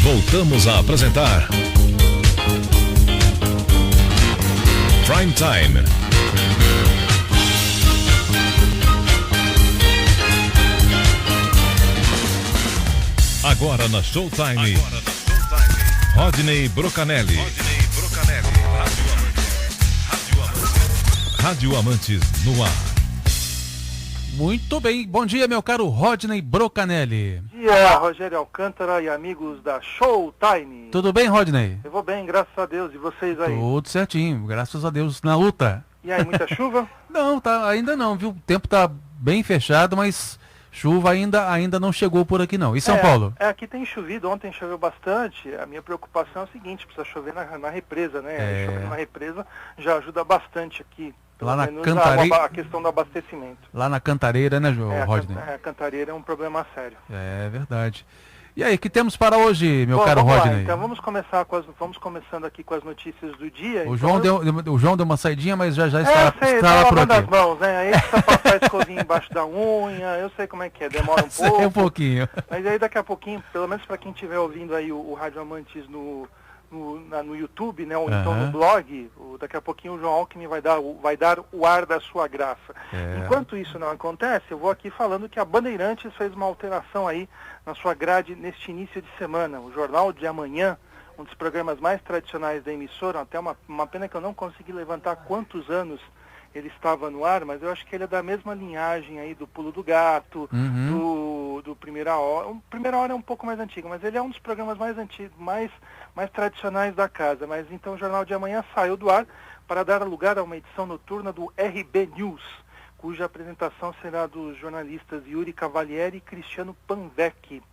Voltamos a apresentar Prime Time. Agora na Showtime, Rodney Brocanelli. Rádio Amantes no ar. Muito bem, bom dia meu caro Rodney Brocanelli. Bom dia, Rogério Alcântara e amigos da Showtime. Tudo bem, Rodney? Eu vou bem, graças a Deus, e vocês aí? Tudo certinho, graças a Deus, na luta. E aí, muita chuva? Não, ainda não, viu? O tempo tá bem fechado, mas chuva ainda não chegou por aqui não. E São Paulo? Aqui tem chovido, ontem choveu bastante. A minha preocupação é o seguinte, precisa chover na represa, né? Chover na represa já ajuda bastante aqui. Lá na Cantareira. A questão do abastecimento. Lá na Cantareira, né, Rodney? A Cantareira é um problema sério. É verdade. E aí, o que temos para hoje, meu caro vamos Rodney? Lá, então vamos começando aqui com as notícias do dia. O João deu uma saidinha, mas já está tá por aqui. As mãos, né? Aí precisa passar a escovinha embaixo da unha, eu sei como é que é, demora um pouco. Sei um pouquinho. Mas aí daqui a pouquinho, pelo menos para quem estiver ouvindo aí o Rádio Amantes no YouTube, né, ou então no blog, daqui a pouquinho o João Alckmin vai dar o ar da sua graça. Enquanto isso não acontece, eu vou aqui falando que a Bandeirantes fez uma alteração aí na sua grade neste início de semana. O Jornal de Amanhã, um dos programas mais tradicionais da emissora, até uma pena que eu não consegui levantar quantos anos ele estava no ar, mas eu acho que ele é da mesma linhagem aí do Pulo do Gato, do Primeira Hora. O Primeira Hora é um pouco mais antigo, mas ele é um dos programas mais antigos, mais tradicionais da casa. Mas então o Jornal de Amanhã saiu do ar para dar lugar a uma edição noturna do RB News, cuja apresentação será dos jornalistas Yuri Cavalieri e Cristiano Panvec.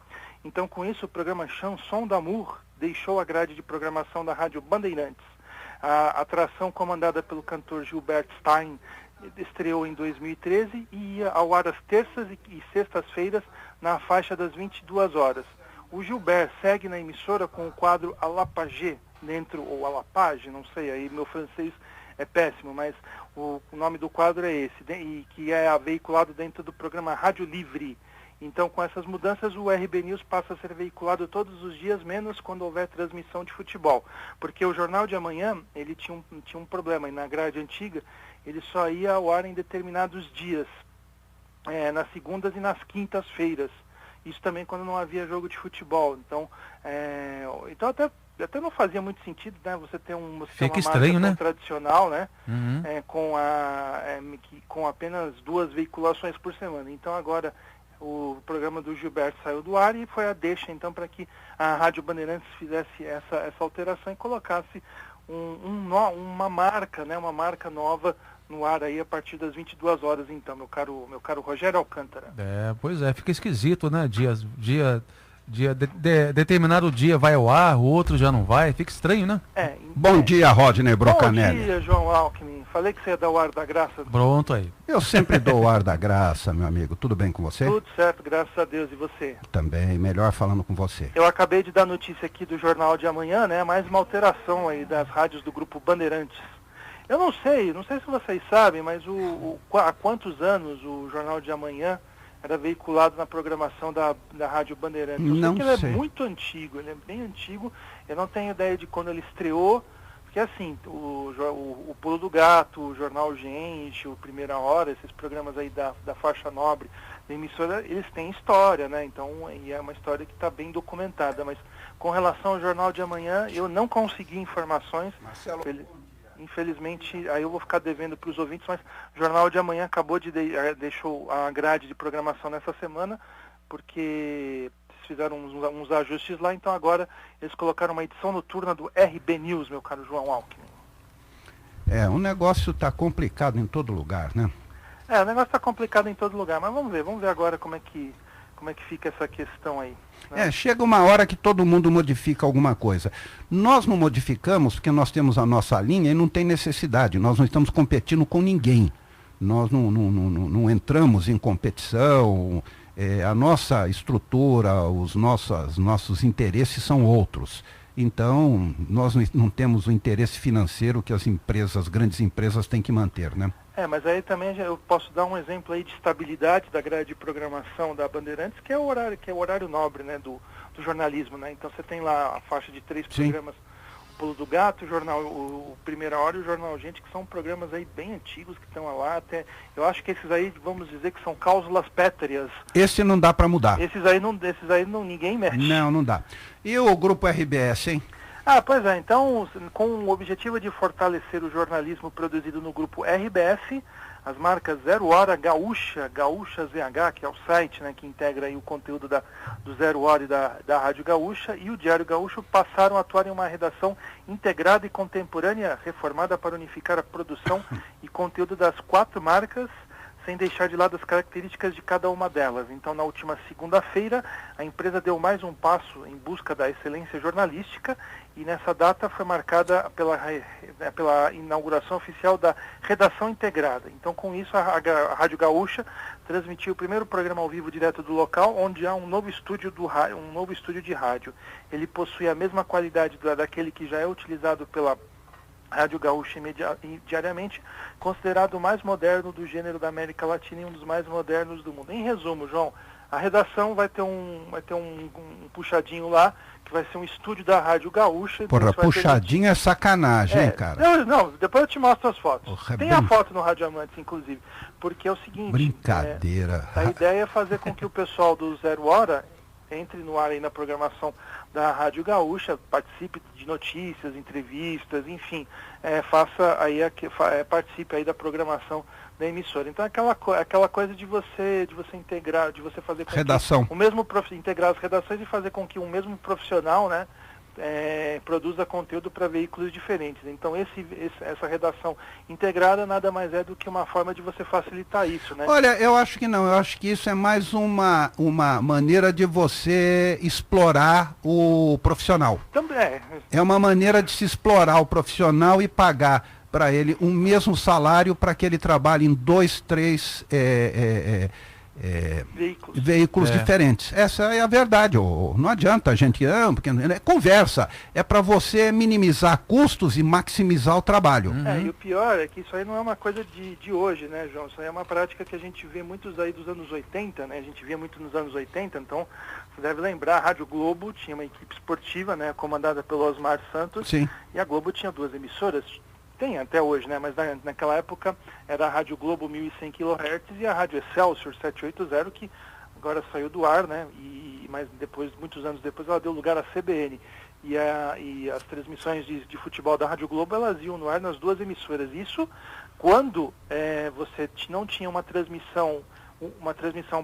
Então com isso o programa Chanson d'Amour deixou a grade de programação da Rádio Bandeirantes. A atração comandada pelo cantor Gilbert Stein estreou em 2013 e ia ao ar às terças e sextas-feiras na faixa das 22 horas. O Gilbert segue na emissora com o quadro A la Page, ou A la Page, não sei, aí meu francês é péssimo, mas o nome do quadro é esse, e que é veiculado dentro do programa Rádio Livre. Então, com essas mudanças, o RB News passa a ser veiculado todos os dias, menos quando houver transmissão de futebol. Porque o Jornal de Amanhã, ele tinha um problema, e na grade antiga, ele só ia ao ar em determinados dias, nas segundas e nas quintas-feiras. Isso também quando não havia jogo de futebol. Então até não fazia muito sentido, né? Você ter uma estranho, marca né? Tradicional, né? Com apenas 2 veiculações por semana. Então agora o programa do Gilberto saiu do ar e foi a deixa então para que a Rádio Bandeirantes fizesse essa alteração e colocasse uma marca, né? Uma marca nova no ar aí a partir das 22 horas então, meu caro Rogério Alcântara. Pois é, fica esquisito, né? Determinado dia vai ao ar, o outro já não vai, fica estranho, né? Bom dia, Rodney Brocanelli. Bom dia, João Alckmin. Falei que você ia dar o ar da graça. Pronto aí. Eu sempre dou o ar da graça, meu amigo. Tudo bem com você? Tudo certo, graças a Deus. E você? Também, melhor falando com você. Eu acabei de dar notícia aqui do Jornal de Amanhã, né? Mais uma alteração aí das rádios do Grupo Bandeirantes. Eu não sei se vocês sabem, mas há quantos anos o Jornal de Amanhã era veiculado na programação da Rádio Bandeirantes? Eu sei que ele é muito antigo, ele é bem antigo. Eu não tenho ideia de quando ele estreou, porque assim, o Pulo do Gato, o Jornal Gente, o Primeira Hora, esses programas aí da faixa nobre da emissora, eles têm história, né? Então, é uma história que está bem documentada. Mas com relação ao Jornal de Amanhã, eu não consegui informações. Marcelo, infelizmente, aí eu vou ficar devendo para os ouvintes, mas o Jornal de Amanhã acabou deixou a grade de programação nessa semana, porque fizeram uns ajustes lá, então agora eles colocaram uma edição noturna do RB News, meu caro João Alckmin. O negócio está complicado em todo lugar, né? O negócio está complicado em todo lugar, mas vamos ver agora como é que fica essa questão aí. Né? Chega uma hora que todo mundo modifica alguma coisa. Nós não modificamos porque nós temos a nossa linha e não tem necessidade, nós não estamos competindo com ninguém. Nós não entramos em competição, a nossa estrutura, os nossos interesses são outros. Então, nós não temos o interesse financeiro que as grandes empresas têm que manter, né? Mas aí também eu posso dar um exemplo aí de estabilidade da grade de programação da Bandeirantes, que é o horário nobre, né, do do jornalismo, né? Então você tem lá a faixa de 3 Sim. programas, o Pulo do Gato, o Primeira Hora e o Jornal Gente, que são programas aí bem antigos que estão lá até. Eu acho que esses aí, vamos dizer que são cláusulas pétreas. Esse não dá para mudar. Esses aí não ninguém mexe. Não dá. E o Grupo RBS, hein? Ah, pois é, então, com o objetivo de fortalecer o jornalismo produzido no grupo RBS, as marcas Zero Hora, Gaúcha ZH, que é o site, né, que integra aí o conteúdo do Zero Hora e da Rádio Gaúcha, e o Diário Gaúcho passaram a atuar em uma redação integrada e contemporânea, reformada para unificar a produção e conteúdo das 4 marcas, sem deixar de lado as características de cada uma delas. Então, na última segunda-feira, a empresa deu mais um passo em busca da excelência jornalística e nessa data foi marcada pela inauguração oficial da redação integrada. Então, com isso, a Rádio Gaúcha transmitiu o primeiro programa ao vivo direto do local, onde há um novo estúdio de rádio. Ele possui a mesma qualidade daquele que já é utilizado pela Rádio Gaúcha diariamente, considerado o mais moderno do gênero da América Latina e um dos mais modernos do mundo. Em resumo, João, a redação vai ter um puxadinho lá, que vai ser um estúdio da Rádio Gaúcha. Porra, puxadinho é sacanagem, hein, cara? Não, depois eu te mostro as fotos. Porra, tem a foto no Rádio Amantes, inclusive, porque é o seguinte... Brincadeira. A ideia é fazer com que o pessoal do Zero Hora entre no ar aí na programação da Rádio Gaúcha, participe de notícias, entrevistas, enfim, participe aí da programação da emissora. Então aquela coisa de você integrar, de você fazer com redação. que integrar as redações e fazer com que um mesmo profissional, né, produza conteúdo para veículos diferentes. Então essa redação integrada nada mais é do que uma forma de você facilitar isso, né? Olha, eu acho que não, eu acho que isso é mais uma maneira de você explorar o profissional. Também é uma maneira de se explorar o profissional e pagar para ele um mesmo salário para que ele trabalhe em 2, 3 veículos diferentes. Essa é a verdade. Não adianta a gente... porque conversa. É para você minimizar custos e maximizar o trabalho. E o pior é que isso aí não é uma coisa de hoje, né, João? Isso aí é uma prática que a gente vê muitos aí dos anos 80, né? A gente via muito nos anos 80, então você deve lembrar, a Rádio Globo tinha uma equipe esportiva, né, comandada pelo Osmar Santos. Sim. E a Globo tinha 2 emissoras. Tem até hoje, né? Mas naquela época era a Rádio Globo 1100 kHz e a Rádio Excelsior 780, que agora saiu do ar, né? Mas depois, muitos anos depois, ela deu lugar à CBN. E as transmissões de futebol da Rádio Globo, elas iam no ar nas 2 emissoras. Isso quando você não tinha uma transmissão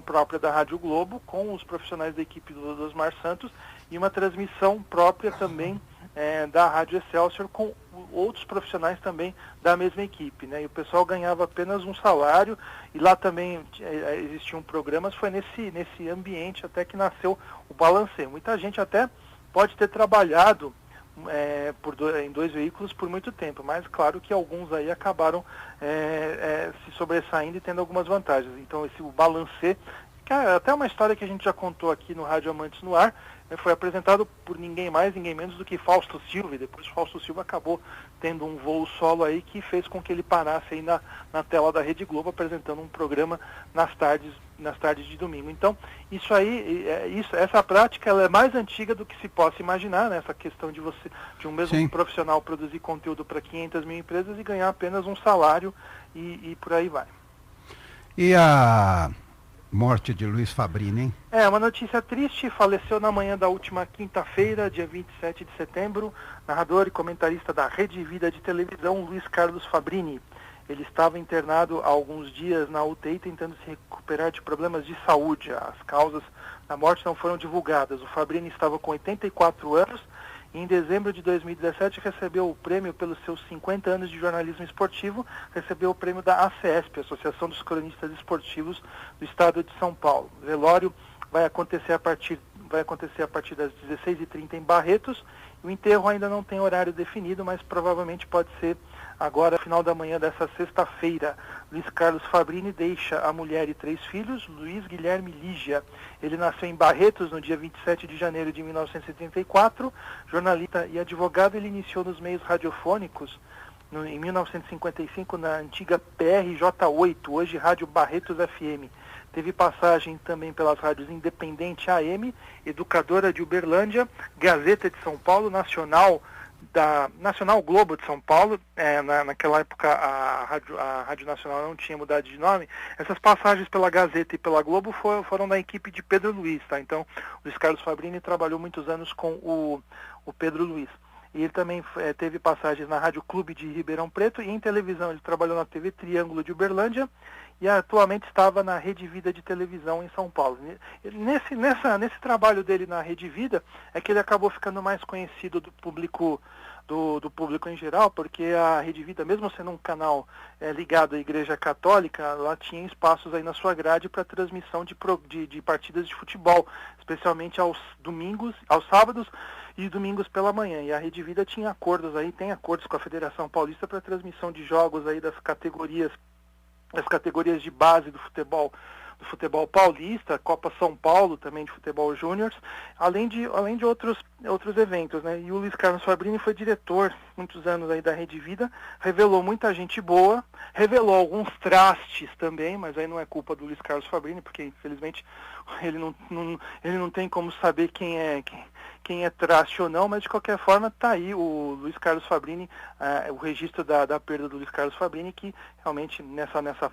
própria da Rádio Globo com os profissionais da equipe do Osmar Santos e uma transmissão própria também da Rádio Excelsior com outros profissionais também da mesma equipe, né? E o pessoal ganhava apenas um salário e lá também existiam programas, foi nesse ambiente até que nasceu o Balancê. Muita gente até pode ter trabalhado em 2 veículos por muito tempo, mas claro que alguns aí acabaram se sobressaindo e tendo algumas vantagens. Então o Balancê, que é até uma história que a gente já contou aqui no Rádio Amantes no Ar, foi apresentado por ninguém mais, ninguém menos do que Fausto Silva, e depois Fausto Silva acabou tendo um voo solo aí que fez com que ele parasse aí na tela da Rede Globo, apresentando um programa nas tardes de domingo. Então, isso aí, essa prática ela é mais antiga do que se possa imaginar, né? Essa questão de um mesmo Sim. profissional produzir conteúdo para 500 mil empresas e ganhar apenas um salário e por aí vai. E a morte de Luiz Fabrini, hein? Uma notícia triste, faleceu na manhã da última quinta-feira, dia 27 de setembro, narrador e comentarista da Rede Vida de televisão, Luiz Carlos Fabrini. Ele estava internado há alguns dias na UTI tentando se recuperar de problemas de saúde. As causas da morte não foram divulgadas. O Fabrini estava com 84 anos e em dezembro de 2017 recebeu o prêmio pelos seus 50 anos de jornalismo esportivo, recebeu o prêmio da ACESP, Associação dos Cronistas Esportivos do Estado de São Paulo. O velório vai acontecer a partir das 16h30 em Barretos. O enterro ainda não tem horário definido, mas provavelmente pode ser agora, final da manhã dessa sexta-feira. Luiz Carlos Fabrini deixa a mulher e 3 filhos, Luiz Guilherme Lígia. Ele nasceu em Barretos no dia 27 de janeiro de 1974. Jornalista e advogado, ele iniciou nos meios radiofônicos em 1955 na antiga PRJ8, hoje Rádio Barretos FM. teve passagem também pelas rádios Independente AM, Educadora de Uberlândia, Gazeta de São Paulo, Nacional Globo de São Paulo. Naquela época a Rádio Nacional não tinha mudado de nome. Essas passagens pela Gazeta e pela Globo foram da equipe de Pedro Luiz, tá? Então, o Luiz Carlos Fabrini trabalhou muitos anos com o Pedro Luiz. E ele também teve passagens na Rádio Clube de Ribeirão Preto e em televisão ele trabalhou na TV Triângulo de Uberlândia e atualmente estava na Rede Vida de televisão em São Paulo. Nesse trabalho dele na Rede Vida é que ele acabou ficando mais conhecido do público em geral, porque a Rede Vida, mesmo sendo um canal ligado à Igreja Católica, ela tinha espaços aí na sua grade para transmissão de partidas de futebol, especialmente aos sábados e domingos pela manhã. E a Rede Vida tem acordos com a Federação Paulista para transmissão de jogos aí das categorias de base do futebol paulista, Copa São Paulo também de futebol júnior, além de outros eventos, né? E o Luiz Carlos Fabrini foi diretor muitos anos aí da Rede Vida, revelou muita gente boa, revelou alguns trastes também, mas aí não é culpa do Luiz Carlos Fabrini, porque infelizmente ele não tem como saber quem é traste ou não, mas de qualquer forma está aí o Luiz Carlos Fabrini, o registro da perda do Luiz Carlos Fabrini, que realmente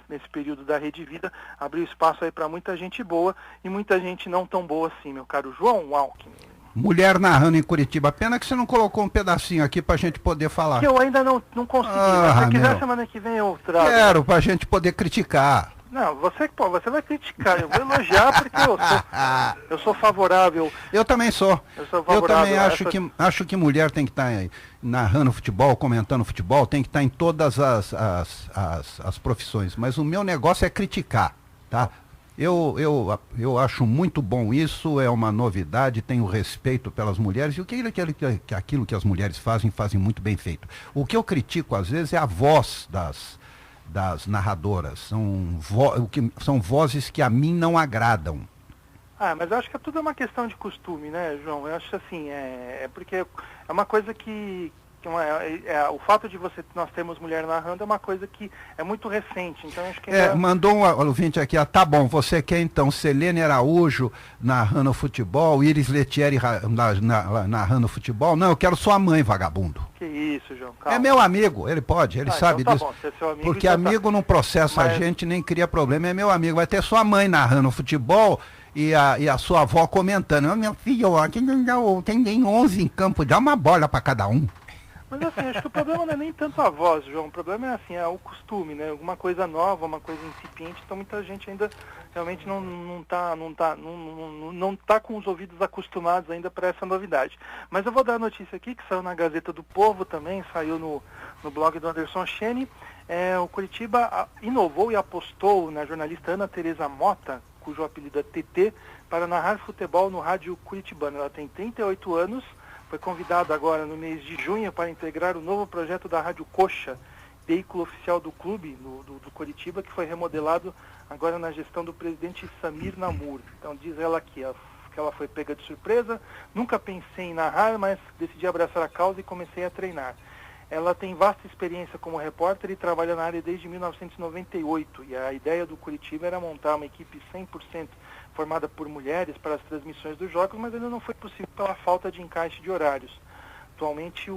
nesse período da Rede Vida abriu espaço aí para muita gente boa e muita gente não tão boa assim, meu caro João Alckmin. Mulher narrando em Curitiba. Pena que você não colocou um pedacinho aqui pra gente poder falar. Que eu ainda não consegui, mas se quiser semana que vem eu trago. Quero, pra gente poder criticar. Não, você vai criticar, eu vou elogiar porque eu sou favorável. Eu também sou. Eu também acho que mulher tem que estar narrando futebol, comentando futebol, tem que estar em todas as profissões. Mas o meu negócio é criticar, tá? Eu acho muito bom isso, é uma novidade, tenho respeito pelas mulheres, e aquilo que as mulheres fazem muito bem feito. O que eu critico às vezes é a voz das narradoras, são vozes que a mim não agradam. Mas eu acho que tudo é uma questão de costume, né, João? Eu acho assim, porque é uma coisa que o fato de nós termos mulher narrando é uma coisa que é muito recente, então acho que... Mandou um ouvinte aqui, tá bom, você quer então Selene Araújo narrando futebol, Iris Letieri narrando futebol? Não, eu quero sua mãe, vagabundo. Que isso, João, calma. É meu amigo, ele sabe então disso. Bom, se é seu amigo, porque amigo não processa a gente, nem cria problema, é meu amigo. Vai ter sua mãe narrando futebol e a sua avó comentando. Meu filho, tem 11 em campo, dá uma bola para cada um. Mas assim, acho que o problema não é nem tanto a voz, João, o problema é assim, o costume, né? Alguma coisa nova, uma coisa incipiente, então muita gente ainda realmente não tá com os ouvidos acostumados ainda para essa novidade. Mas eu vou dar a notícia aqui, que saiu na Gazeta do Povo também, saiu no blog do Anderson Chene. O Curitiba inovou e apostou na jornalista Ana Tereza Mota, cujo apelido é TT, para narrar futebol no rádio curitibano. Ela tem 38 anos, foi convidada agora no mês de junho para integrar o novo projeto da Rádio Coxa, veículo oficial do clube do Curitiba, que foi remodelado agora na gestão do presidente Samir Namur. Então diz ela aqui, que ela foi pega de surpresa, nunca pensei em narrar, mas decidi abraçar a causa e comecei a treinar. Ela tem vasta experiência como repórter e trabalha na área desde 1998, e a ideia do Curitiba era montar uma equipe 100% formada por mulheres para as transmissões dos jogos, mas ainda não foi possível pela falta de encaixe de horários. Atualmente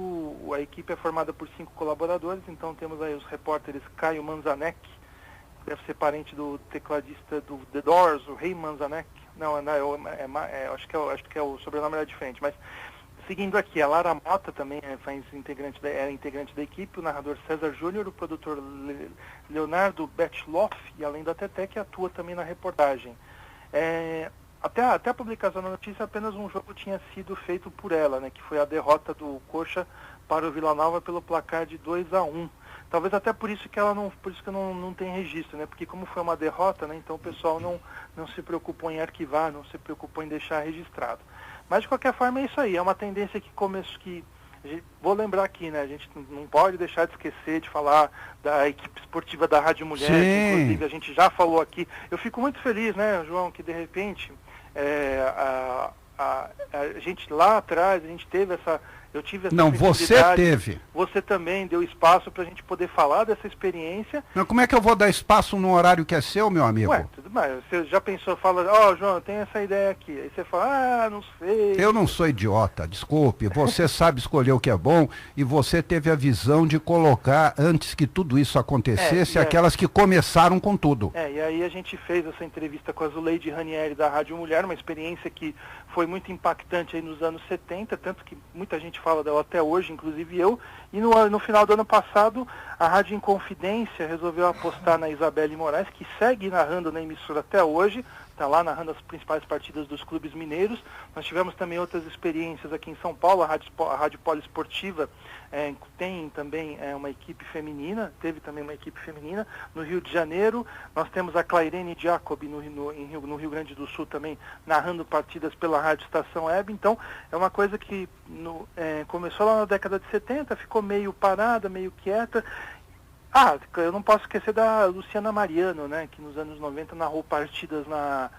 a equipe é formada por 5 colaboradores, então temos aí os repórteres Caio Manzanek, que deve ser parente do tecladista do The Doors, o Ray Manzanek. Acho que o sobrenome era diferente, mas seguindo aqui, a Lara Mota também era integrante da equipe, o narrador César Júnior, o produtor Leonardo Betloff, e além da Teté, que atua também na reportagem. Até a publicação da notícia, apenas um jogo tinha sido feito por ela, né, que foi a derrota do Coxa para o Vila Nova pelo placar de 2-1. Talvez até por isso que não tem registro, né, porque como foi uma derrota, né, então o pessoal não se preocupou em arquivar, não se preocupou em deixar registrado. Mas de qualquer forma é isso aí, é uma tendência vou lembrar aqui, né, a gente não pode deixar de esquecer de falar da equipe esportiva da Rádio Mulher, que inclusive a gente já falou aqui. Eu fico muito feliz, né, João, que de repente a gente lá atrás, a gente teve essa... Eu tive essa Não, você teve. Você também deu espaço para a gente poder falar dessa experiência. Mas como é que eu vou dar espaço num horário que é seu, meu amigo? Ué, tudo bem. Você já pensou, fala, João, eu tenho essa ideia aqui. Aí você fala, não sei. Eu não sou idiota, desculpe. Você sabe escolher o que é bom e você teve a visão de colocar, antes que tudo isso acontecesse, aquelas que começaram com tudo. E aí a gente fez essa entrevista com a Zuleide Ranieri da Rádio Mulher, uma experiência que foi muito impactante aí nos anos 70, tanto que muita gente fala dela até hoje, inclusive eu. E no final do ano passado, a Rádio Inconfidência resolveu apostar na Isabelle Moraes, que segue narrando na emissora até hoje, está lá narrando as principais partidas dos clubes mineiros. Nós tivemos também outras experiências aqui em São Paulo, a Rádio Poliesportiva tem também uma equipe feminina, teve também uma equipe feminina. No Rio de Janeiro, nós temos a Clairene Jacob no Rio Grande do Sul também, narrando partidas pela Rádio Estação Web. Então, é uma coisa que começou lá na década de 70, ficou meio parada, meio quieta. Eu não posso esquecer da Luciana Mariano, né, que nos anos 90 narrou partidas na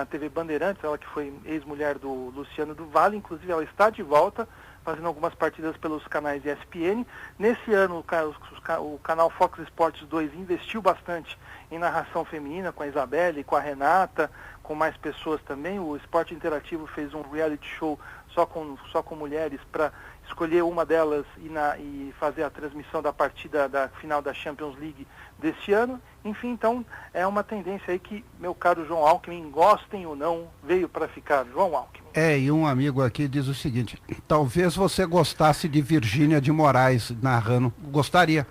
TV Bandeirantes, ela que foi ex-mulher do Luciano do Vale, inclusive ela está de volta, fazendo algumas partidas pelos canais ESPN. Nesse ano, o canal Fox Sports 2 investiu bastante em narração feminina, com a Isabelle, com a Renata, com mais pessoas também. O Esporte Interativo fez um reality show só com mulheres para escolher uma delas e fazer a transmissão da partida da final da Champions League deste ano. Enfim, então é uma tendência aí que, meu caro João Alckmin, gostem ou não, veio para ficar. João Alckmin. E um amigo aqui diz o seguinte: talvez você gostasse de Virgínia de Moraes narrando. Gostaria.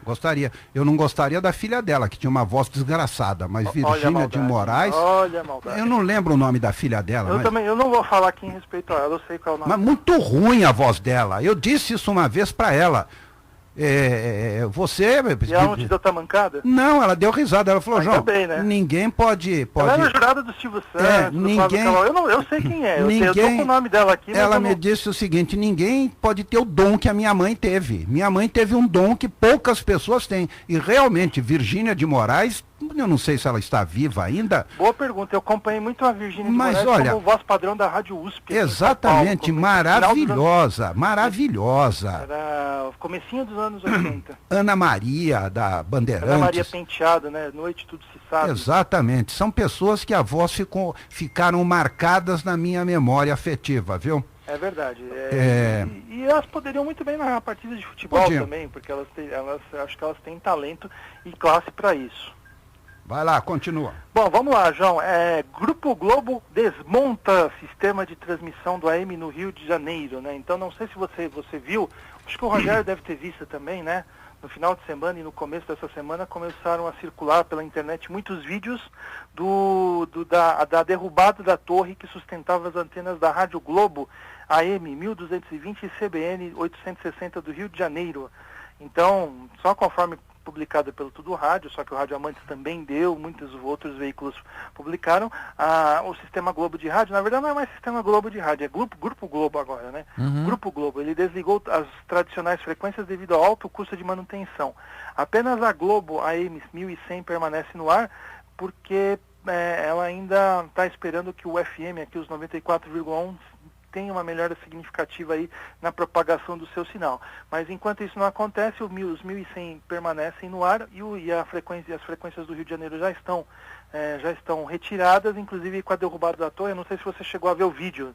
Eu não gostaria da filha dela, que tinha uma voz desgraçada, mas Virgínia de Moraes... Olha a maldade. Eu não lembro o nome da filha dela. Eu não vou falar aqui em respeito a ela, eu sei qual é o nome. Mas muito ruim a voz dela. Eu disse isso uma vez para ela. Você... E ela não te deu tamancada? Não, ela deu risada. Ela falou, João, bem, né? ninguém pode... Ela era jurada do Silvio Santos, ninguém... Eu sei quem é, eu tô com o nome dela aqui. Ela me disse o seguinte: ninguém pode ter o dom que a minha mãe teve. Minha mãe teve um dom que poucas pessoas têm. E realmente, Virgínia de Moraes, eu não sei se ela está viva ainda. Boa pergunta, eu acompanhei muito a Virgínia de Moraes como voz padrão da Rádio USP. Exatamente, maravilhosa. Era o comecinho dos anos 80. Ana Maria, da Bandeirantes. Ana Maria Penteado, né? Noite Tudo Se Sabe. Exatamente, são pessoas que a voz ficaram marcadas na minha memória afetiva, viu? É verdade. E elas poderiam muito bem narrar partidas de futebol também, porque acho que elas têm talento e classe para isso. Vai lá, continua. Bom, vamos lá, João. Grupo Globo desmonta sistema de transmissão do AM no Rio de Janeiro, né? Então, não sei se você viu, acho que o Rogério deve ter visto também, né? No final de semana e no começo dessa semana começaram a circular pela internet muitos vídeos da derrubada da torre que sustentava as antenas da Rádio Globo AM 1220 e CBN 860 do Rio de Janeiro. Então, só conforme publicada pelo Tudo Rádio, só que o Rádio Amantes também deu, muitos outros veículos publicaram, o Sistema Globo de Rádio, na verdade não é mais Sistema Globo de Rádio, é Grupo Globo agora, né? Grupo Globo, ele desligou as tradicionais frequências devido ao alto custo de manutenção. Apenas a Globo AM 1100 permanece no ar, porque ela ainda está esperando que o FM, aqui os 94,1, tem uma melhora significativa aí na propagação do seu sinal. Mas enquanto isso não acontece, os 1100 permanecem no ar e as frequências do Rio de Janeiro já estão retiradas, inclusive com a derrubada da torre. Eu não sei se você chegou a ver o vídeo.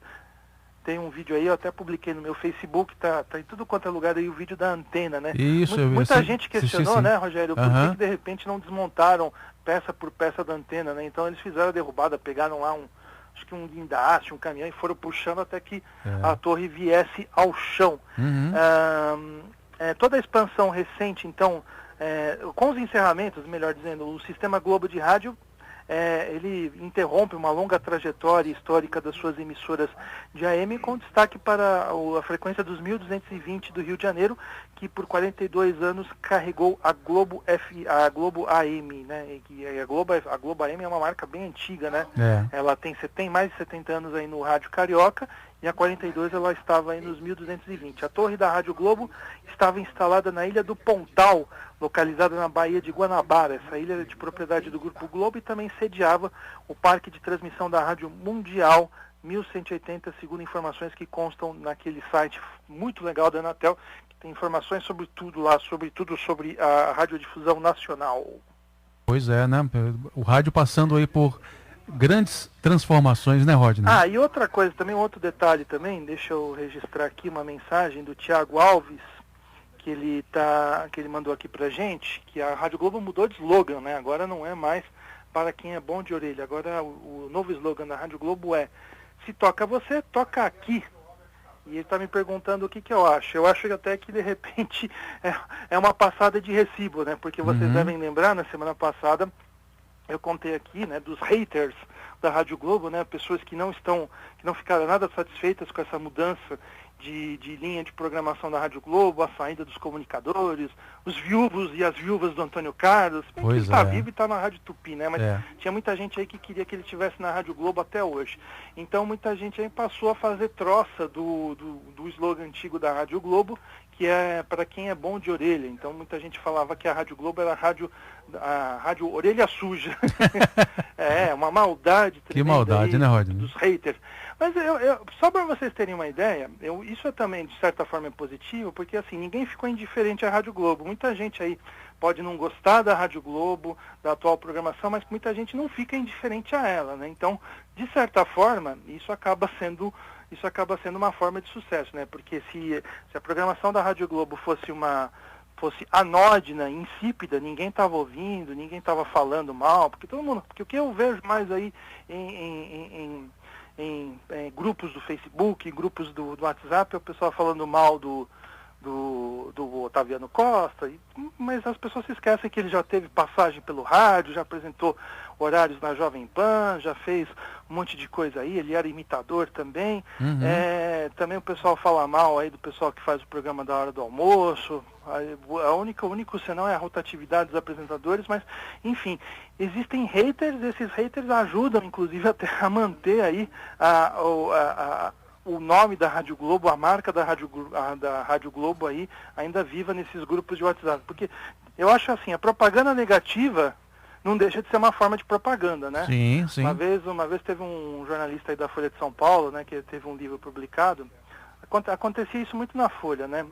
Tem um vídeo aí, eu até publiquei no meu Facebook, tá em tudo quanto é lugar aí o vídeo da antena, né? Isso, muita gente questionou, né, Rogério, por que de repente não desmontaram peça por peça da antena, né? Então eles fizeram a derrubada, pegaram lá acho que um guindaste, um caminhão, e foram puxando até que a torre viesse ao chão. Toda a expansão recente, então, com os encerramentos, melhor dizendo, o Sistema Globo de Rádio, ele interrompe uma longa trajetória histórica das suas emissoras de AM, com destaque para a frequência dos 1220 do Rio de Janeiro, que por 42 anos carregou a Globo AM, né? E a Globo AM é uma marca bem antiga, né? Ela tem mais de 70 anos aí no rádio carioca, e a 42 ela estava aí nos 1220. A torre da Rádio Globo estava instalada na Ilha do Pontal, localizada na Baía de Guanabara. Essa ilha é de propriedade do Grupo Globo e também sediava o parque de transmissão da Rádio Mundial 1180, segundo informações que constam naquele site muito legal da Anatel, que tem informações sobre tudo lá, sobretudo sobre a radiodifusão nacional. Pois é, né? O rádio passando aí por grandes transformações, né, Rodney? Ah, e outra coisa também, outro detalhe também, deixa eu registrar aqui uma mensagem do Tiago Alves, que ele mandou aqui pra gente, que a Rádio Globo mudou de slogan, né? Agora não é mais para quem é bom de orelha. Agora o novo slogan da Rádio Globo é: se toca você, toca aqui. E ele está me perguntando o que eu acho. Eu acho até que, de repente, é uma passada de recibo, né? Porque vocês devem lembrar, na semana passada, eu contei aqui, né, dos haters da Rádio Globo, né? Pessoas que não ficaram nada satisfeitas com essa mudança de linha de programação da Rádio Globo, a saída dos comunicadores, os viúvos e as viúvas do Antônio Carlos. Ele está vivo e está na Rádio Tupi, né? Mas tinha muita gente aí que queria que ele estivesse na Rádio Globo até hoje. Então muita gente aí passou a fazer troça do slogan antigo da Rádio Globo, que é para quem é bom de orelha. Então muita gente falava que a Rádio Globo era a rádio orelha suja. Uma maldade tremenda. Que maldade, aí, né, Rodney? Dos haters. Mas só para vocês terem uma ideia, isso também, de certa forma, é positivo, porque assim, ninguém ficou indiferente à Rádio Globo. Muita gente aí pode não gostar da Rádio Globo, da atual programação, mas muita gente não fica indiferente a ela, né? Então, de certa forma, isso acaba sendo uma forma de sucesso, né? Porque se a programação da Rádio Globo fosse anódina, insípida, ninguém estava ouvindo, ninguém estava falando mal, porque o que eu vejo mais aí em grupos do Facebook, grupos do WhatsApp, é o pessoal falando mal do Otaviano Costa, mas as pessoas se esquecem que ele já teve passagem pelo rádio, já apresentou horários na Jovem Pan, já fez um monte de coisa aí, ele era imitador também. Também o pessoal fala mal aí do pessoal que faz o programa da hora do almoço. O único senão é a rotatividade dos apresentadores, mas enfim, existem haters, esses haters ajudam inclusive até a manter aí o nome da Rádio Globo, a marca da Rádio Globo aí ainda viva nesses grupos de WhatsApp, porque eu acho assim, a propaganda negativa não deixa de ser uma forma de propaganda, né? Sim, sim. Uma vez teve um jornalista aí da Folha de São Paulo, né, que teve um livro publicado. Acontecia isso muito na Folha, né?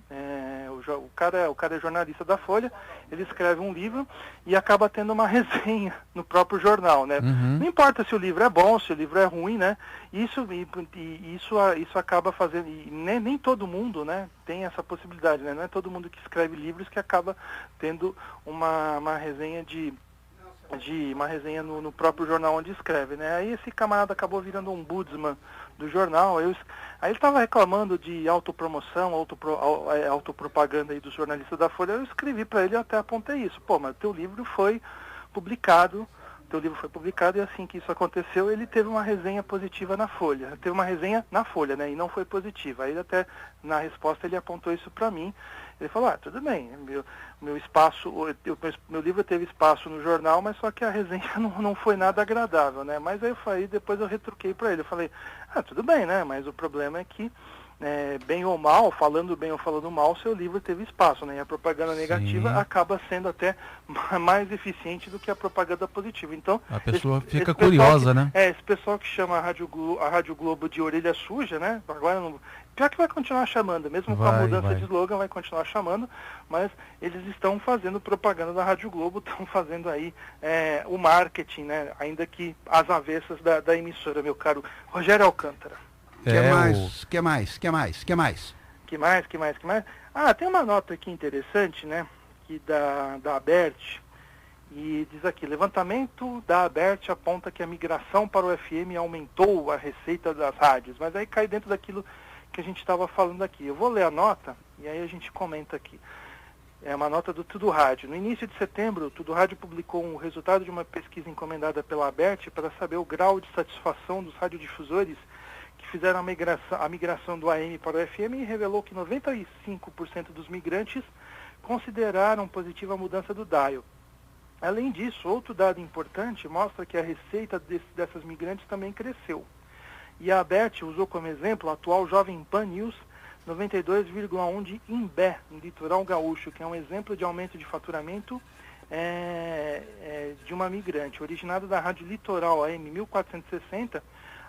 O cara é jornalista da Folha, ele escreve um livro e acaba tendo uma resenha no próprio jornal, né? Não importa se o livro é bom, se o livro é ruim, né? Isso acaba fazendo, e nem todo mundo, né, tem essa possibilidade, né? Não é todo mundo que escreve livros que acaba tendo uma resenha uma resenha no próprio jornal onde escreve, né? Aí esse camarada acabou virando um ombudsman do jornal. Aí ele estava reclamando de autopromoção, autopropaganda aí dos jornalistas da Folha. Eu escrevi para ele e até apontei isso. Pô, mas teu livro foi publicado, e assim que isso aconteceu, ele teve uma resenha positiva na Folha. Teve uma resenha na Folha, né? E não foi positiva. Aí até na resposta ele apontou isso para mim. Ele falou, tudo bem, meu livro teve espaço no jornal, mas só que a resenha não foi nada agradável, né? Mas aí depois eu retruquei para ele, eu falei, tudo bem, né? Mas o problema é que, bem ou mal, falando bem ou falando mal, seu livro teve espaço, né? E a propaganda negativa acaba sendo até mais eficiente do que a propaganda positiva. Então, a pessoa fica curiosa, né? Esse pessoal que chama a Rádio Globo de orelha suja, né? Agora não... Pior que vai continuar chamando, mesmo com a mudança de slogan, vai continuar chamando, mas eles estão fazendo propaganda da Rádio Globo, estão fazendo aí o marketing, né? Ainda que às avessas da emissora, meu caro Rogério Alcântara. Que mais? Tem uma nota aqui interessante, né? Que da Abert, e diz aqui, levantamento da Abert aponta que a migração para o FM aumentou a receita das rádios, mas aí cai dentro daquilo que a gente estava falando aqui. Eu vou ler a nota e aí a gente comenta aqui. É uma nota do Tudo Rádio. No início de setembro, o Tudo Rádio publicou um resultado de uma pesquisa encomendada pela Abert para saber o grau de satisfação dos radiodifusores que fizeram a migração do AM para o FM e revelou que 95% dos migrantes consideraram positiva a mudança do dial. Além disso, outro dado importante mostra que a receita dessas migrantes também cresceu. E a Abert usou como exemplo a atual Jovem Pan News 92,1 de Imbé, no litoral gaúcho, que é um exemplo de aumento de faturamento de uma migrante. Originada da Rádio Litoral AM 1460,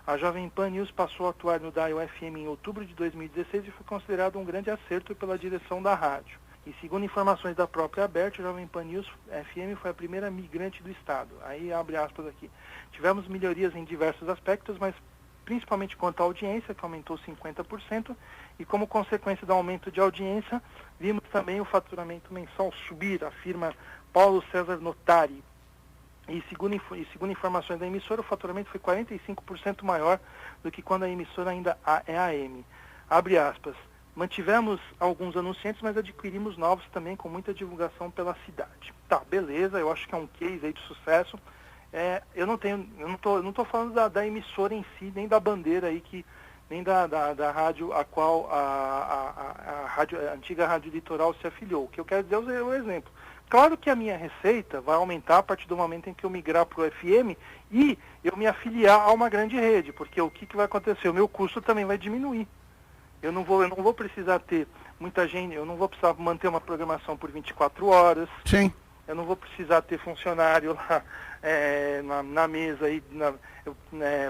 A Jovem Pan News passou a atuar no Dial FM em outubro de 2016 e foi considerado um grande acerto pela direção da rádio. E segundo informações da própria Aberte, a Jovem Pan News FM foi a primeira migrante do estado. Aí abre aspas aqui. Tivemos melhorias em diversos aspectos, mas principalmente quanto à audiência, que aumentou 50%, e como consequência do aumento de audiência, vimos também o faturamento mensal subir, afirma Paulo César Notari. E segundo informações da emissora, o faturamento foi 45% maior do que quando a emissora ainda é AM. Abre aspas. Mantivemos alguns anunciantes, mas adquirimos novos também com muita divulgação pela cidade. Tá, beleza, eu acho que é um case aí de sucesso. Eu não estou falando da emissora em si, nem da bandeira aí, nem da rádio a qual a antiga Rádio Litoral se afiliou. O que eu quero dizer é o exemplo. Claro que a minha receita vai aumentar a partir do momento em que eu migrar para o FM e eu me afiliar a uma grande rede, porque o que vai acontecer? O meu custo também vai diminuir. Eu não vou precisar ter muita gente, eu não vou precisar manter uma programação por 24 horas. Sim. Eu não vou precisar ter funcionário lá na mesa, aí,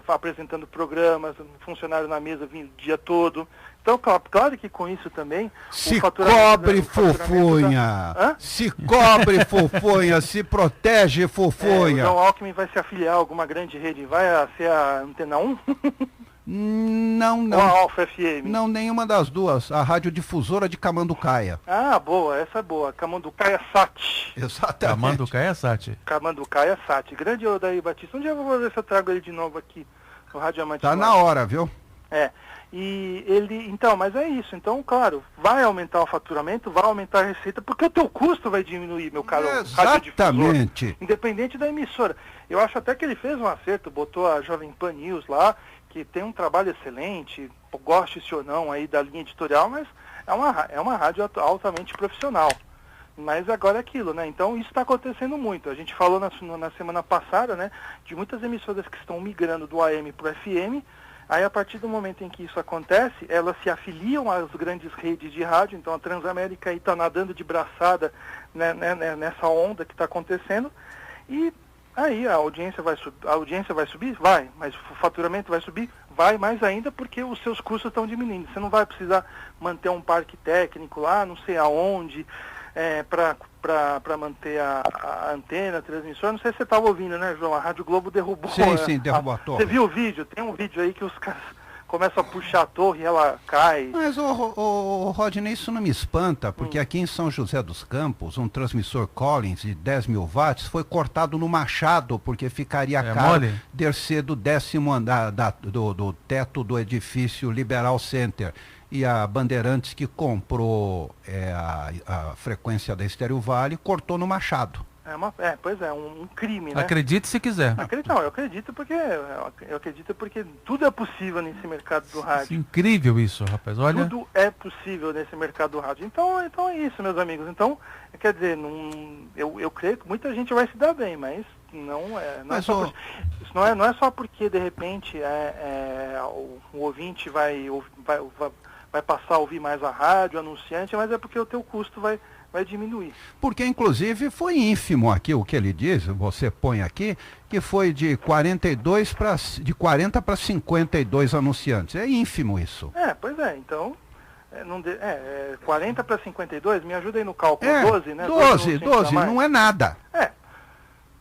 apresentando programas, funcionário na mesa vindo o dia todo. Então, claro que com isso também... Se cobre, fofonha! Se cobre, fofonha! Se protege, fofonha! O João Alckmin vai se afiliar a alguma grande rede, vai ser a Antena 1? Não. Ou a Alfa FM? Não, nenhuma das duas. A radiodifusora de Camanducaia. Ah, boa, essa é boa. Camanducaia Sat. Exatamente. Camanducaia Sat. Camanducaia Sat. Grande Odair Batista. Um dia eu vou ver se eu trago ele de novo aqui no Rádio Amante. Tá na hora, viu? E ele, então, mas é isso. Então, claro, vai aumentar o faturamento, vai aumentar a receita, porque o teu custo vai diminuir, meu caro radiodifusor. Exatamente. Independente da emissora. Eu acho até que ele fez um acerto, botou a Jovem Pan News lá, que tem um trabalho excelente, goste-se ou não aí da linha editorial, mas é uma rádio altamente profissional. Mas agora é aquilo, né? Então isso está acontecendo muito. A gente falou na semana passada, né, de muitas emissoras que estão migrando do AM para o FM. Aí a partir do momento em que isso acontece, elas se afiliam às grandes redes de rádio. Então a Transamérica aí está nadando de braçada, né, nessa onda que está acontecendo. E aí a audiência vai subir? Vai. Mas o faturamento vai subir? Vai mais ainda, porque os seus custos estão diminuindo. Você não vai precisar manter um parque técnico lá, não sei aonde, para manter a antena, a transmissora. Não sei se você estava ouvindo, né, João? A Rádio Globo derrubou. Sim, derrubou a torre. Você viu o vídeo? Tem um vídeo aí que os caras começam a puxar a torre e ela cai. Mas, Rodney, isso não me espanta, porque aqui em São José dos Campos, um transmissor Collins de 10 mil watts foi cortado no Machado, porque ficaria caro descer do 10º andar do teto do edifício Liberal Center. E a Bandeirantes, que comprou a frequência da Estéreo Vale, cortou no Machado. Pois é, um crime, né? Acredite se quiser. Eu acredito porque tudo é possível nesse mercado do rádio. Incrível isso, rapaz. Olha. Tudo é possível nesse mercado do rádio. Então é isso, meus amigos. Então, quer dizer, eu creio que muita gente vai se dar bem, mas não é só porque de repente o ouvinte vai passar a ouvir mais a rádio, o anunciante, mas é porque o teu custo vai diminuir. Porque, inclusive, foi ínfimo aqui o que ele diz, você põe aqui, que foi de 40 para 52 anunciantes. É ínfimo isso. Pois é, então... 40 para 52, me ajuda aí no cálculo, 12, né? 12, não é nada.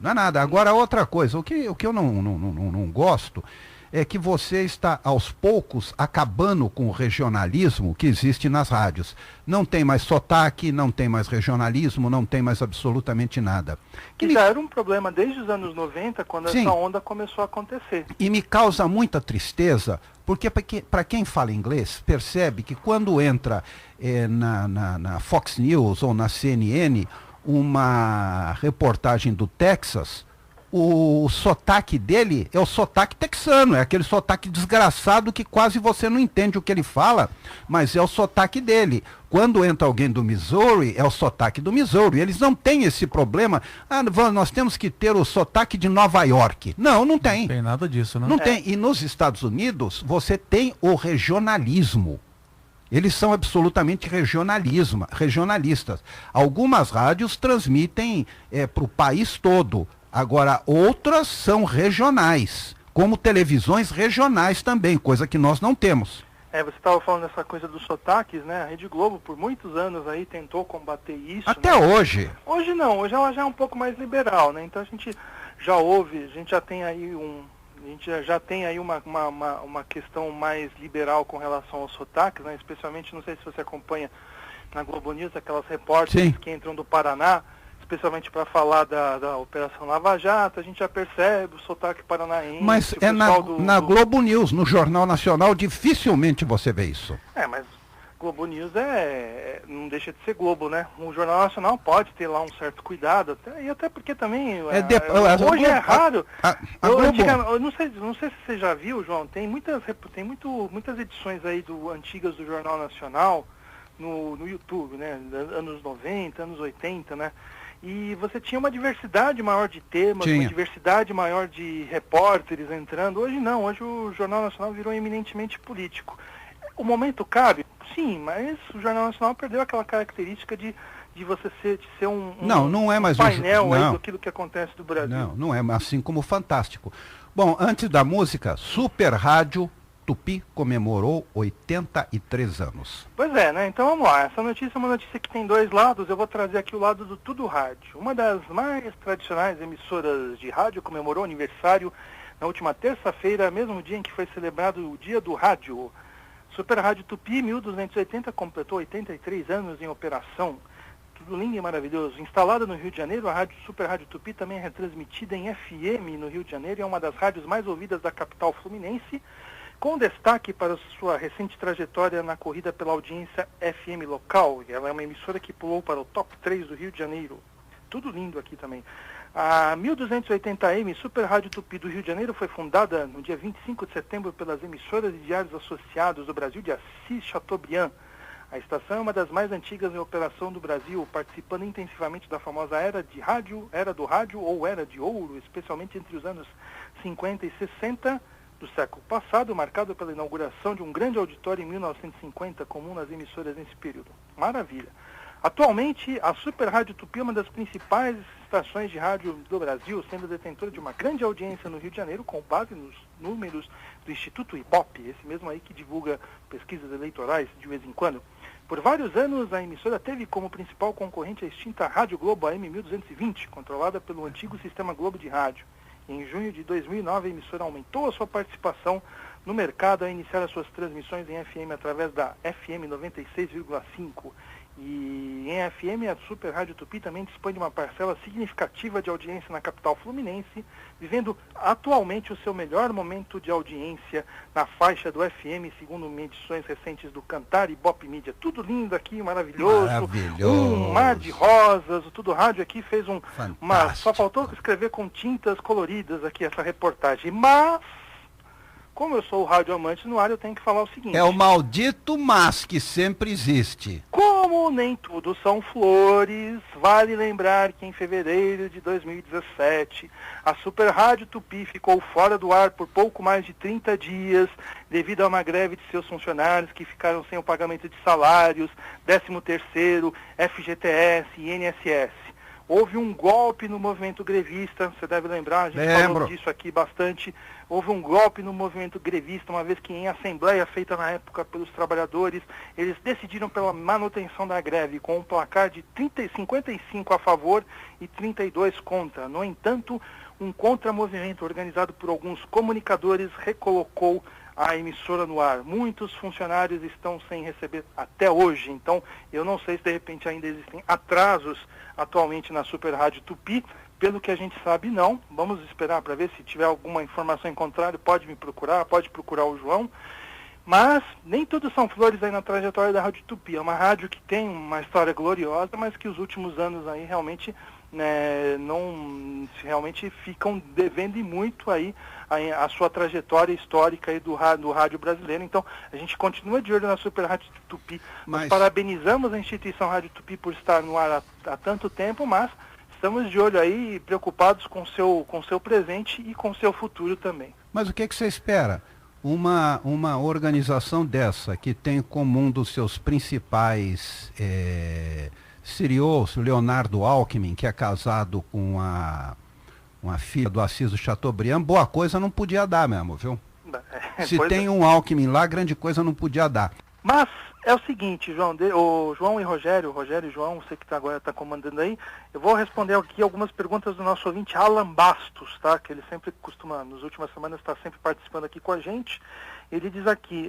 Não é nada. Agora, outra coisa, o que eu não gosto é que você está, aos poucos, acabando com o regionalismo que existe nas rádios. Não tem mais sotaque, não tem mais regionalismo, não tem mais absolutamente nada. Que já era um problema desde os anos 90, quando essa onda começou a acontecer. E me causa muita tristeza, porque para quem fala inglês, percebe que quando entra na Fox News ou na CNN uma reportagem do Texas, o sotaque dele é o sotaque texano, é aquele sotaque desgraçado que quase você não entende o que ele fala, mas é o sotaque dele. Quando entra alguém do Missouri, é o sotaque do Missouri. Eles não têm esse problema, nós temos que ter o sotaque de Nova York. Não tem. Não tem nada disso, né? Não tem. E nos Estados Unidos, você tem o regionalismo. Eles são absolutamente regionalistas. Algumas rádios transmitem para o país todo. Agora, outras são regionais. como televisões regionais também, coisa que nós não temos. Você estava falando dessa coisa dos sotaques, né? A Rede Globo, por muitos anos aí, tentou combater isso. Até né? hoje. Hoje não, hoje ela já é um pouco mais liberal, né? Então a gente já ouve, a gente já tem aí uma questão mais liberal com relação aos sotaques, né? Especialmente, não sei se você acompanha na Globo News, aquelas repórteres que entram do Paraná, especialmente para falar da Operação Lava Jato, a gente já percebe o sotaque paranaense. Mas na Globo News, no Jornal Nacional, dificilmente você vê isso. Mas Globo News não deixa de ser Globo, né? O Jornal Nacional pode ter lá um certo cuidado, até porque também hoje é raro. Eu não sei se você já viu, João, tem muitas edições aí antigas do Jornal Nacional no YouTube, né? Anos 90, anos 80, né? E você tinha uma diversidade maior de temas, uma diversidade maior de repórteres entrando. Hoje não, hoje o Jornal Nacional virou eminentemente político. O momento cabe? Sim, mas o Jornal Nacional perdeu aquela característica de você ser um painel aí daquilo que acontece do Brasil. Não é assim como Fantástico. Bom, antes da música, Super Rádio Tupi comemorou 83 anos. Pois é, né? Então vamos lá. Essa notícia é uma notícia que tem dois lados. Eu vou trazer aqui o lado do Tudo Rádio. Uma das mais tradicionais emissoras de rádio comemorou aniversário na última terça-feira, mesmo dia em que foi celebrado o Dia do Rádio. Super Rádio Tupi 1280 completou 83 anos em operação. Tudo lindo e maravilhoso. Instalada no Rio de Janeiro, a rádio Super Rádio Tupi também é retransmitida em FM no Rio de Janeiro e é uma das rádios mais ouvidas da capital fluminense, com destaque para sua recente trajetória na corrida pela audiência FM local. Ela é uma emissora que pulou para o top 3 do Rio de Janeiro. Tudo lindo aqui também. A 1280M Super Rádio Tupi do Rio de Janeiro foi fundada no dia 25 de setembro pelas emissoras e diários associados do Brasil de Assis Chateaubriand. A estação é uma das mais antigas em operação do Brasil, participando intensivamente da famosa era do rádio ou era de ouro, especialmente entre os anos 50 e 60 do século passado, marcado pela inauguração de um grande auditório em 1950, comum nas emissoras nesse período. Maravilha. Atualmente, a Super Rádio Tupi é uma das principais estações de rádio do Brasil, sendo detentora de uma grande audiência no Rio de Janeiro, com base nos números do Instituto Ibope, esse mesmo aí que divulga pesquisas eleitorais de vez em quando. Por vários anos, a emissora teve como principal concorrente a extinta Rádio Globo AM 1220, controlada pelo antigo Sistema Globo de Rádio. Em junho de 2009, a emissora aumentou a sua participação no mercado ao iniciar as suas transmissões em FM através da FM 96,5. E em FM, a Super Rádio Tupi também dispõe de uma parcela significativa de audiência na capital fluminense, vivendo atualmente o seu melhor momento de audiência na faixa do FM, segundo medições recentes do Cantar e Ibope Mídia. Tudo lindo aqui, maravilhoso. Um mar de rosas. O Tudo Rádio aqui fez só faltou escrever com tintas coloridas aqui essa reportagem. Mas, como eu sou o rádio amante no ar, eu tenho que falar o seguinte. É o maldito mas que sempre existe. Como nem tudo são flores, vale lembrar que em fevereiro de 2017, a Super Rádio Tupi ficou fora do ar por pouco mais de 30 dias, devido a uma greve de seus funcionários que ficaram sem o pagamento de salários, 13º, FGTS e INSS. Houve um golpe no movimento grevista, você deve lembrar, a gente falou disso aqui bastante. Houve um golpe no movimento grevista, uma vez que em assembleia feita na época pelos trabalhadores, eles decidiram pela manutenção da greve, com um placar de 55 a favor e 32 contra. No entanto, um contramovimento organizado por alguns comunicadores recolocou a emissora no ar. Muitos funcionários estão sem receber até hoje, então eu não sei se de repente ainda existem atrasos atualmente na Super Rádio Tupi. Pelo que a gente sabe, não. Vamos esperar para ver. Se tiver alguma informação em contrário, pode me procurar, pode procurar o João. Mas nem tudo são flores aí na trajetória da Rádio Tupi. É uma rádio que tem uma história gloriosa, mas que os últimos anos aí realmente realmente ficam devendo muito aí a sua trajetória histórica aí do rádio brasileiro. Então, a gente continua de olho na Super Rádio Tupi. Nós parabenizamos a instituição Rádio Tupi por estar no ar há tanto tempo, mas estamos de olho aí, preocupados com o seu presente e com o seu futuro também. Mas o que você espera? Uma organização dessa, que tem como um dos seus principais CEOs, Leonardo Alckmin, que é casado com uma filha do Assis do Chateaubriand, boa coisa não podia dar mesmo, viu? Se Pois tem um Alckmin lá, grande coisa não podia dar. Mas é o seguinte, João, o João e Rogério e João, você que agora está comandando aí, eu vou responder aqui algumas perguntas do nosso ouvinte Alan Bastos, tá? Que ele sempre costuma, nas últimas semanas, está sempre participando aqui com a gente. Ele diz aqui,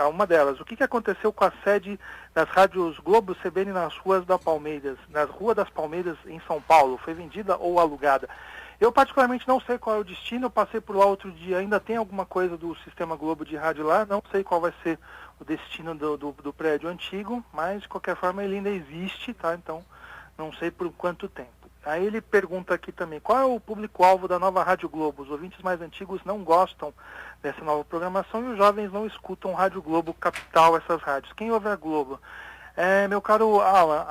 uma delas, o que aconteceu com a sede das rádios Globo CBN nas ruas das Palmeiras em São Paulo? Foi vendida ou alugada? Eu particularmente não sei qual é o destino, eu passei por lá outro dia, ainda tem alguma coisa do Sistema Globo de rádio lá, não sei qual vai ser o destino do prédio antigo, mas de qualquer forma ele ainda existe, tá? Então não sei por quanto tempo. Aí ele pergunta aqui também, qual é o público-alvo da nova Rádio Globo? Os ouvintes mais antigos não gostam dessa nova programação e os jovens não escutam Rádio Globo Capital, essas rádios. Quem ouve a Globo? Meu caro Alan,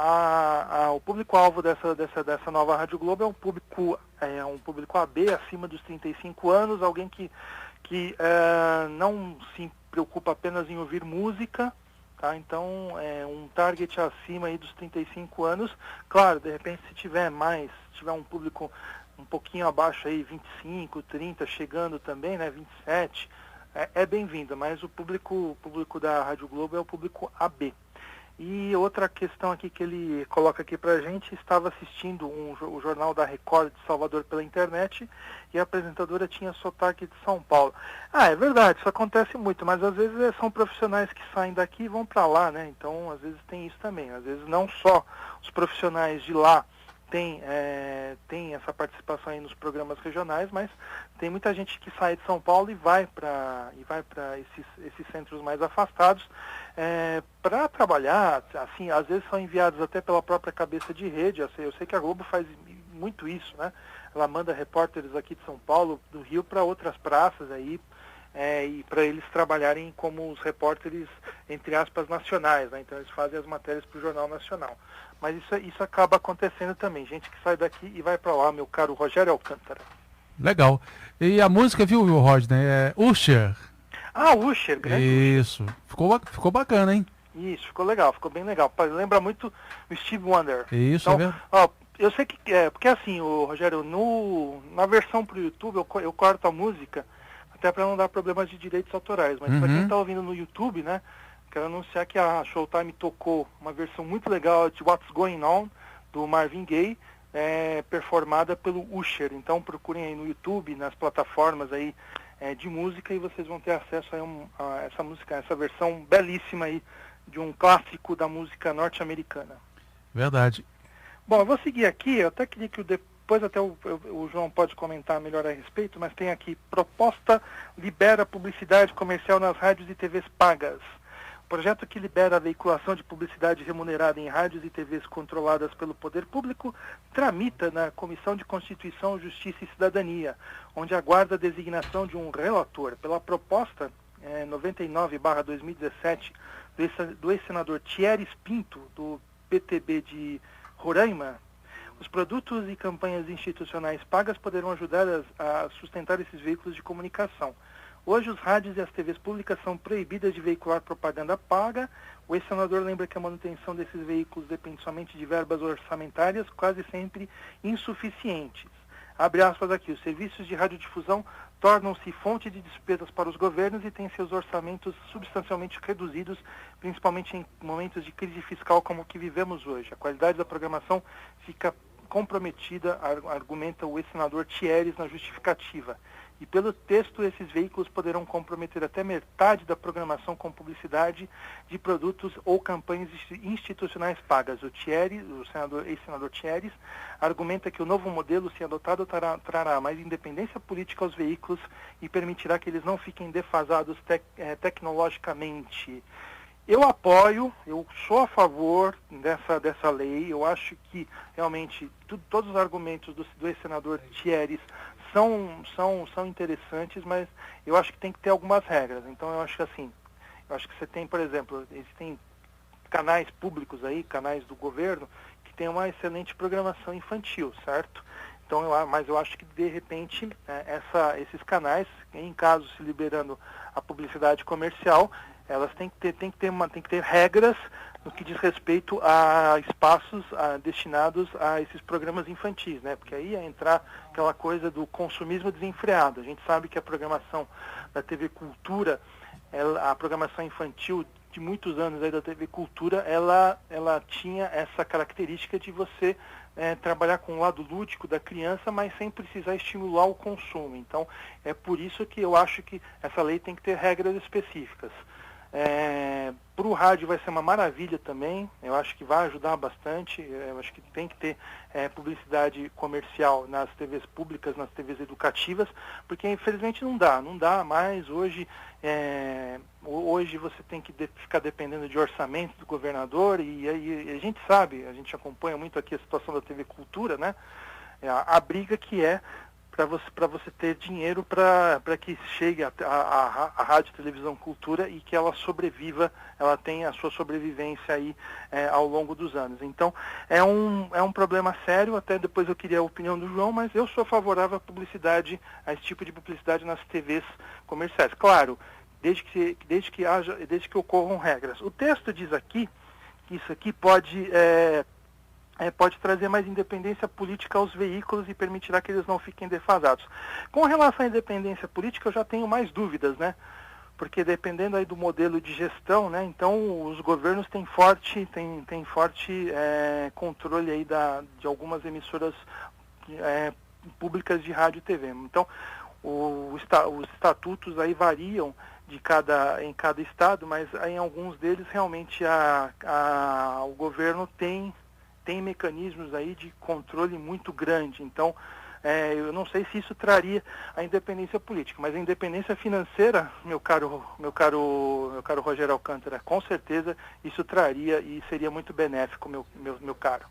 o público-alvo dessa nova Rádio Globo é um público AB, acima dos 35 anos, alguém que não se preocupa apenas em ouvir música, tá? Então, um target acima aí dos 35 anos. Claro, de repente, se tiver um público um pouquinho abaixo aí, 25, 30, chegando também, né, 27, é bem-vindo, mas o público da Rádio Globo é o público AB. E outra questão aqui que ele coloca aqui pra gente, estava assistindo o jornal da Record de Salvador pela internet e a apresentadora tinha sotaque de São Paulo. É verdade, isso acontece muito, mas às vezes são profissionais que saem daqui e vão para lá, né? Então, às vezes tem isso também. Às vezes não só os profissionais de lá tem essa participação aí nos programas regionais, mas tem muita gente que sai de São Paulo e vai para esses centros mais afastados para trabalhar. Assim, às vezes são enviados até pela própria cabeça de rede. Eu sei que a Globo faz muito isso, né? Ela manda repórteres aqui de São Paulo, do Rio, para outras praças aí, e para eles trabalharem como os repórteres, entre aspas, nacionais, né? Então eles fazem as matérias para o Jornal Nacional. Mas isso acaba acontecendo também, gente que sai daqui e vai para lá, meu caro Rogério Alcântara. Legal. E a música, viu, Rodney? É Usher. Usher, grande. Isso. Ficou bacana, hein? Isso, ficou legal, ficou bem legal. Lembra muito o Steve Wonder. Isso, então, eu sei que porque assim, Rogério, na versão pro YouTube eu corto a música até para não dar problemas de direitos autorais, mas para quem está ouvindo no YouTube, né, quero anunciar que a Showtime tocou uma versão muito legal de What's Going On, do Marvin Gaye, performada pelo Usher. Então procurem aí no YouTube, nas plataformas aí de música, e vocês vão ter acesso a essa música, essa versão belíssima aí de um clássico da música norte-americana. Verdade. Bom, eu vou seguir aqui, eu até queria que depois até o João pode comentar melhor a respeito, mas tem aqui, proposta libera publicidade comercial nas rádios e TVs pagas. O projeto que libera a veiculação de publicidade remunerada em rádios e TVs controladas pelo poder público tramita na Comissão de Constituição, Justiça e Cidadania, onde aguarda a designação de um relator. Pela proposta 99/2017 do ex-senador Thierry Pinto, do PTB de Roraima, os produtos e campanhas institucionais pagas poderão ajudar a sustentar esses veículos de comunicação. Hoje, os rádios e as TVs públicas são proibidas de veicular propaganda paga. O ex-senador lembra que a manutenção desses veículos depende somente de verbas orçamentárias, quase sempre insuficientes. Abre aspas aqui, os serviços de radiodifusão tornam-se fonte de despesas para os governos e têm seus orçamentos substancialmente reduzidos, principalmente em momentos de crise fiscal como o que vivemos hoje. A qualidade da programação fica comprometida, argumenta o ex-senador Thierry na justificativa. E pelo texto, esses veículos poderão comprometer até metade da programação com publicidade de produtos ou campanhas institucionais pagas. O ex-senador Thierry, argumenta que o novo modelo, se adotado, trará mais independência política aos veículos e permitirá que eles não fiquem defasados tecnologicamente. Eu apoio, eu sou a favor dessa lei. Eu acho que realmente todos os argumentos do ex-senador Thierry são interessantes, mas eu acho que tem que ter algumas regras. Então eu acho que você tem, por exemplo, existem canais públicos aí, canais do governo, que tem uma excelente programação infantil, certo? Então, mas eu acho que de repente esses canais, em caso se liberando a publicidade comercial, Elas têm que ter regras no que diz respeito a espaços destinados a esses programas infantis, né? Porque aí ia entrar aquela coisa do consumismo desenfreado. A gente sabe que a programação da TV Cultura, a programação infantil de muitos anos aí da TV Cultura, ela tinha essa característica de você trabalhar com o lado lúdico da criança, mas sem precisar estimular o consumo. Então, é por isso que eu acho que essa lei tem que ter regras específicas. Para o rádio vai ser uma maravilha também, eu acho que vai ajudar bastante, eu acho que tem que ter publicidade comercial nas TVs públicas, nas TVs educativas, porque infelizmente não dá mais, hoje você tem que ficar dependendo de orçamento do governador, e a gente sabe, a gente acompanha muito aqui a situação da TV Cultura, né? A briga que é para você ter dinheiro para que chegue a Rádio Televisão Cultura e que ela sobreviva, ela tenha a sua sobrevivência aí ao longo dos anos. Então, é um problema sério, até depois eu queria a opinião do João, mas eu sou favorável à publicidade, a esse tipo de publicidade nas TVs comerciais. Claro, desde que ocorram regras. O texto diz aqui que isso aqui pode trazer mais independência política aos veículos e permitirá que eles não fiquem defasados. Com relação à independência política, eu já tenho mais dúvidas, né? Porque dependendo aí do modelo de gestão, né? Então os governos têm forte controle aí de algumas emissoras públicas de rádio e TV. Então os estatutos aí variam em cada estado, mas em alguns deles realmente o governo tem mecanismos aí de controle muito grande. Então, eu não sei se isso traria a independência política, mas a independência financeira, meu caro Rogério Alcântara, com certeza isso traria e seria muito benéfico, meu caro.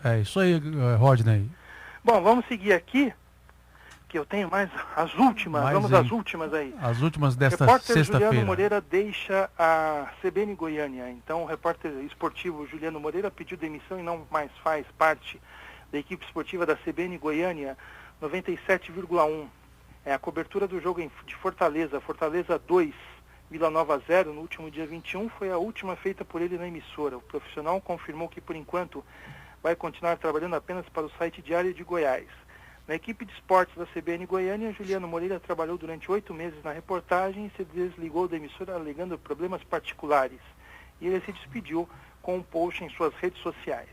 É isso aí, Rodney. Bom, vamos seguir aqui, que eu tenho mais as últimas, às últimas aí. As últimas desta sexta-feira. O repórter sexta-feira. Juliano Moreira deixa a CBN Goiânia. Então, o repórter esportivo Juliano Moreira pediu demissão e não mais faz parte da equipe esportiva da CBN Goiânia 97,1. A cobertura do jogo de Fortaleza 2, Vila Nova 0, no último dia 21, foi a última feita por ele na emissora. O profissional confirmou que, por enquanto, vai continuar trabalhando apenas para o site Diário de Goiás. Na equipe de esportes da CBN Goiânia, Juliano Moreira trabalhou durante 8 meses na reportagem e se desligou da emissora alegando problemas particulares. E ele se despediu com um post em suas redes sociais.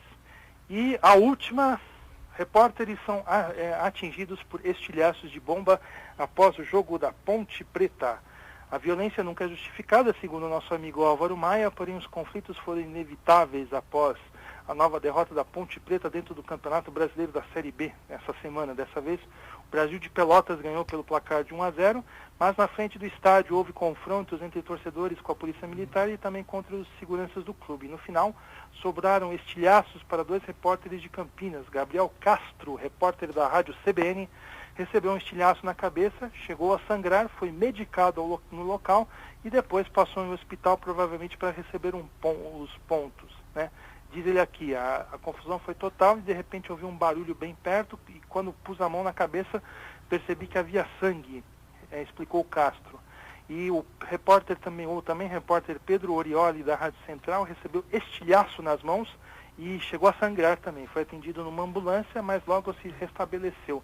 E a última, repórteres são atingidos por estilhaços de bomba após o jogo da Ponte Preta. A violência nunca é justificada, segundo o nosso amigo Álvaro Maia, porém os conflitos foram inevitáveis após a nova derrota da Ponte Preta dentro do Campeonato Brasileiro da Série B essa semana. Dessa vez, o Brasil de Pelotas ganhou pelo placar de 1-0, mas na frente do estádio houve confrontos entre torcedores com a Polícia Militar e também contra os seguranças do clube. No final, sobraram estilhaços para 2 repórteres de Campinas. Gabriel Castro, repórter da Rádio CBN, recebeu um estilhaço na cabeça, chegou a sangrar, foi medicado no local e depois passou em um hospital, provavelmente para receber os pontos, né? Diz ele aqui, a confusão foi total e de repente ouvi um barulho bem perto e quando pus a mão na cabeça percebi que havia sangue, explicou Castro. E o repórter também repórter Pedro Orioli da Rádio Central recebeu estilhaço nas mãos e chegou a sangrar também. Foi atendido numa ambulância, mas logo se restabeleceu.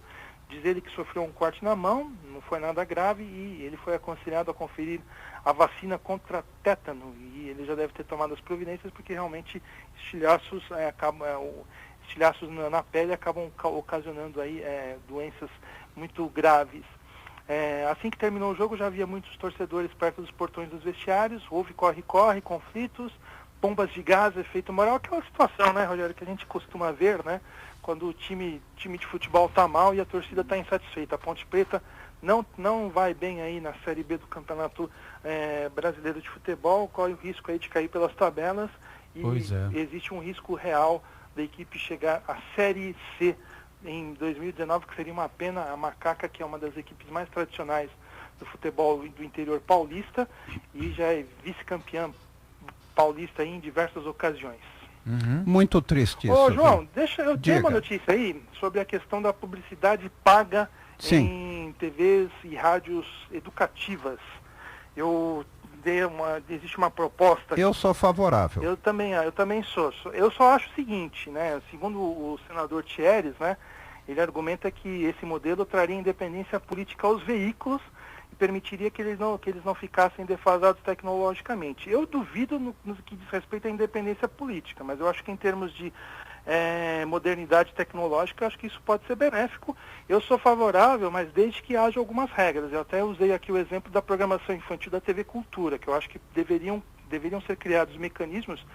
Diz ele que sofreu um corte na mão, não foi nada grave e ele foi aconselhado a conferir a vacina contra tétano e ele já deve ter tomado as providências porque realmente estilhaços na pele acabam ocasionando aí doenças muito graves. Assim que terminou o jogo já havia muitos torcedores perto dos portões dos vestiários, houve corre-corre, conflitos, bombas de gás, efeito moral, aquela situação, né, Rogério, que a gente costuma ver, né, quando o time de futebol está mal e a torcida está insatisfeita. A Ponte Preta não vai bem aí na Série B do Campeonato Brasileiro de Futebol, corre o risco aí de cair pelas tabelas e existe um risco real da equipe chegar à Série C em 2019, que seria uma pena. A Macaca, que é uma das equipes mais tradicionais do futebol do interior paulista e já é vice-campeã paulista em diversas ocasiões. Uhum. Muito triste isso. Ô, João, eu tenho uma notícia aí sobre a questão da publicidade paga em TVs e rádios educativas. Eu existe uma proposta. Eu sou favorável. Eu também sou. Eu só acho o seguinte, né? Segundo o senador Thieres, né? Ele argumenta que esse modelo traria independência política aos veículos e permitiria que eles não ficassem defasados tecnologicamente. Eu duvido no que diz respeito à independência política, mas eu acho que em termos de modernidade tecnológica, eu acho que isso pode ser benéfico. Eu sou favorável, mas desde que haja algumas regras. Eu até usei aqui o exemplo da programação infantil da TV Cultura, que eu acho que deveriam ser criados mecanismos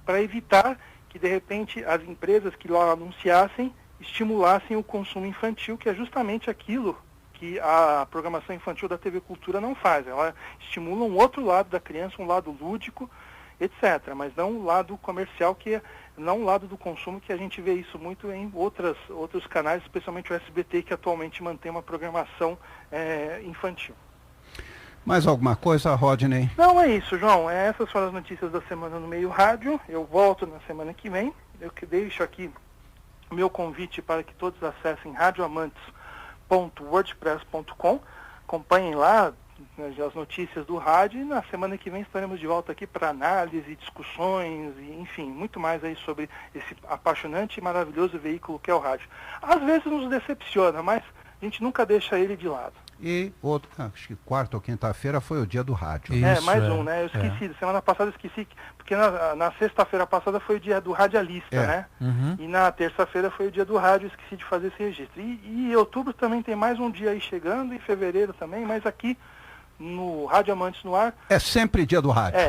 para evitar que, de repente, as empresas que lá anunciassem estimulassem o consumo infantil, que é justamente aquilo que a programação infantil da TV Cultura não faz. Ela estimula um outro lado da criança, um lado lúdico, etc., mas não o lado comercial, não o lado do consumo, que a gente vê isso muito em outros canais, especialmente o SBT, que atualmente mantém uma programação infantil. Mais alguma coisa, Rodney? Não, é isso, João. Essas foram as notícias da semana no Meio Rádio. Eu volto na semana que vem. Eu que deixo aqui o meu convite para que todos acessem radioamantes.wordpress.com, acompanhem lá as notícias do rádio, e na semana que vem estaremos de volta aqui para análise, discussões e, enfim, muito mais aí sobre esse apaixonante e maravilhoso veículo que é o rádio. Às vezes nos decepciona, mas a gente nunca deixa ele de lado. E outro, acho que quarta ou quinta-feira foi o dia do rádio. Isso, mais um, né? Eu esqueci, semana passada eu esqueci, porque na sexta-feira passada foi o dia do radialista, né? Uhum. E na terça-feira foi o dia do rádio, eu esqueci de fazer esse registro. E em outubro também tem mais um dia aí chegando, em fevereiro também, mas aqui no Rádio Amantes no Ar. É sempre dia do rádio.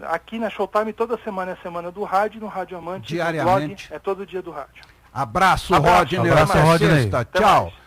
Aqui na Showtime toda semana é semana do rádio, no Rádio Amantes, diariamente. No blog, é todo dia do rádio. Abraço, Rodney. Abraço, Até Rodney. sexta. Até Tchau. mais.